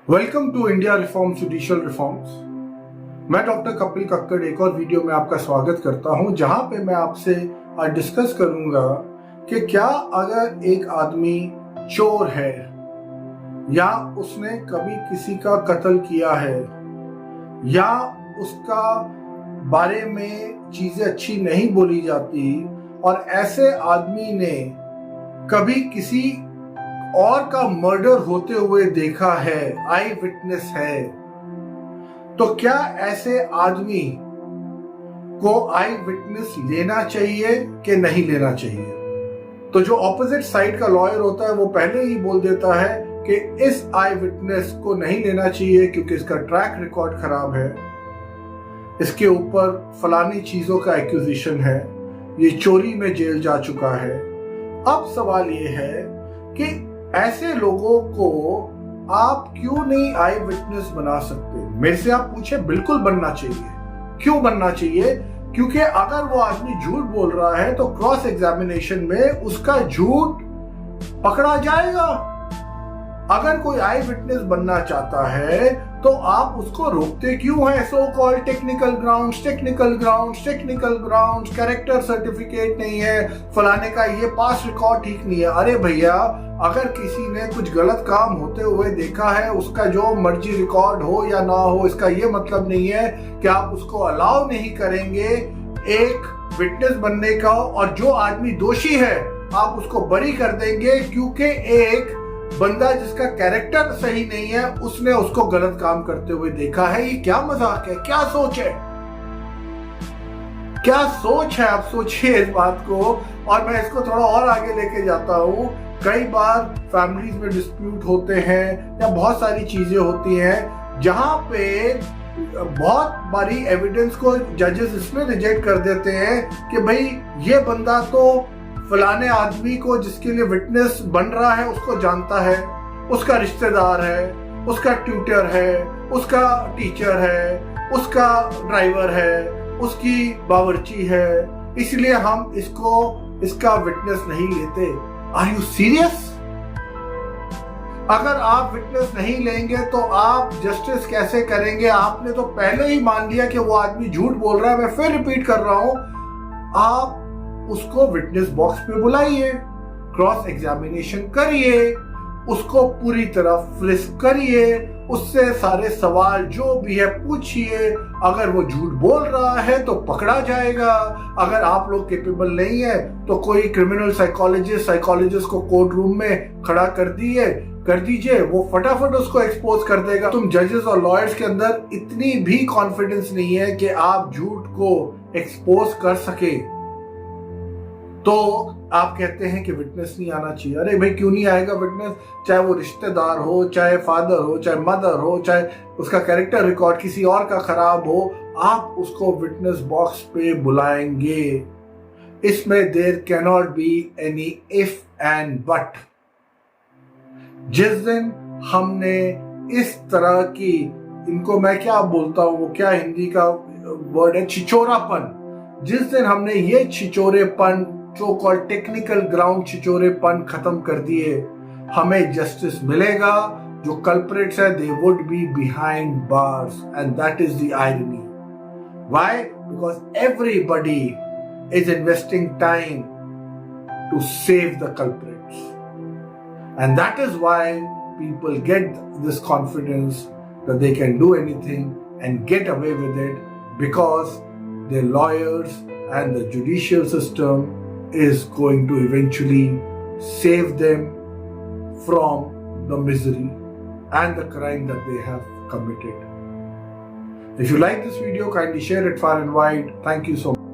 Welcome to India reforms judicial reforms. मैं doctor Kapil Kakkar एक और वीडियो में आपका स्वागत करता हूं, जहां पे मैं आपसे आज डिस्कस करूंगा कि क्या अगर एक आदमी चोर है या उसने कभी किसी का कत्ल किया है या उसका बारे में चीजें अच्छी नहीं बोली जाती और ऐसे आदमी ने कभी किसी और का मर्डर होते हुए देखा है, आई विटनेस है, तो क्या ऐसे आदमी को आई विटनेस लेना चाहिए कि नहीं लेना चाहिए? तो जो ऑपोजिट साइड का लॉयर होता है वो पहले ही बोल देता है कि इस आई विटनेस को नहीं लेना चाहिए क्योंकि इसका ट्रैक रिकॉर्ड खराब है, इसके ऊपर फलानी चीजों का एक्यूजिशन है, ये चोरी में जेल जा चुका है। अब सवाल ये है कि ऐसे लोगों को आप क्यों नहीं आई विटनेस बना सकते? मेरे से आप पूछे, बिल्कुल बनना चाहिए। क्यों बनना चाहिए? क्योंकि अगर वो आदमी झूठ बोल रहा है तो क्रॉस एग्जामिनेशन में उसका झूठ पकड़ा जाएगा। अगर कोई आई विटनेस बनना चाहता है तो आप उसको रोकते क्यों हैं? सो called technical grounds, character certificate नहीं है, फलाने का ये पास रिकॉर्ड ठीक नहीं है। अरे भैया, अगर किसी ने कुछ गलत काम होते हुए देखा है, उसका जो मर्जी रिकॉर्ड हो या ना हो, इसका ये मतलब नहीं है कि आप उसको अलाउ नहीं करेंगे एक विटनेस बनने का, और जो आदमी दोषी है आप उसको बरी कर देंगे क्योंकि एक बंदा जिसका कैरेक्टर सही नहीं है उसने उसको गलत काम करते हुए देखा है। ये क्या मजाक है? क्या सोच है? क्या सोच है? आप सोचिए इस बात को। और मैं इसको थोड़ा और आगे लेके जाता हूं। कई बार फैमिलीज में डिस्प्यूट होते हैं या बहुत सारी चीजें होती हैं जहां पे बहुत बारी एविडेंस को जजेस इसमें रिजेक्ट कर देते हैं कि भाई ये बंदा तो फलाने आदमी को जिसके लिए विटनेस बन रहा है उसको जानता है, उसका रिश्तेदार है, उसका ट्यूटर है, उसका टीचर है, उसका ड्राइवर है, उसकी बावर्ची है, इसलिए हम इसका विटनेस नहीं लेते। Are you serious? अगर आप विटनेस नहीं लेंगे तो आप जस्टिस कैसे करेंगे? आपने तो पहले ही मान लिया कि वो आदमी झूठ बोल रहा है। मैं फिर रिपीट कर रहा हूं, आप उसको विटनेस बॉक्स पे बुलाइए, क्रॉस एग्जामिनेशन करिए, उसको पूरी तरह फ्रिस्क करिए, उससे सारे सवाल जो भी है पूछिए। अगर वो झूठ बोल रहा है तो पकड़ा जाएगा। अगर आप लोग केपेबल नहीं है तो कोई क्रिमिनल साइकोलॉजिस्ट को कोर्ट रूम में खड़ा कर दीजिए, वो फटाफट उसको एक्सपोज कर देगा। तुम जजेस और लॉयर्स के अंदर इतनी भी कॉन्फिडेंस नहीं है कि आप झूठ को एक्सपोज कर सके, तो आप कहते हैं कि विटनेस नहीं आना चाहिए। अरे भाई, क्यों नहीं आएगा विटनेस? चाहे वो रिश्तेदार हो, चाहे फादर हो, चाहे मदर हो, चाहे उसका कैरेक्टर रिकॉर्ड किसी और का खराब हो, आप उसको विटनेस बॉक्स पे बुलाएंगे। इसमें there can not be any if and but. जिस दिन हमने इस तरह की, इनको मैं क्या बोलता हूं, वो क्या हिंदी का वर्ड है, छिचोरापन, जिस दिन हमने ये छिचोरेपन, सो कॉल्ड टेक्निकल ग्राउंड छिचोरेपन खत्म कर दिए, हमें जस्टिस मिलेगा। जो कल्प्रिट्स है, they would be behind bars, and that is the irony. Why? Because everybody is investing time to save the culprits, and that is why people get this confidence that they can do anything and get away with it, because the lawyers and the judicial system is going to eventually save them from the misery and the crime that they have committed. If you like this video, kindly share it far and wide. Thank you so much.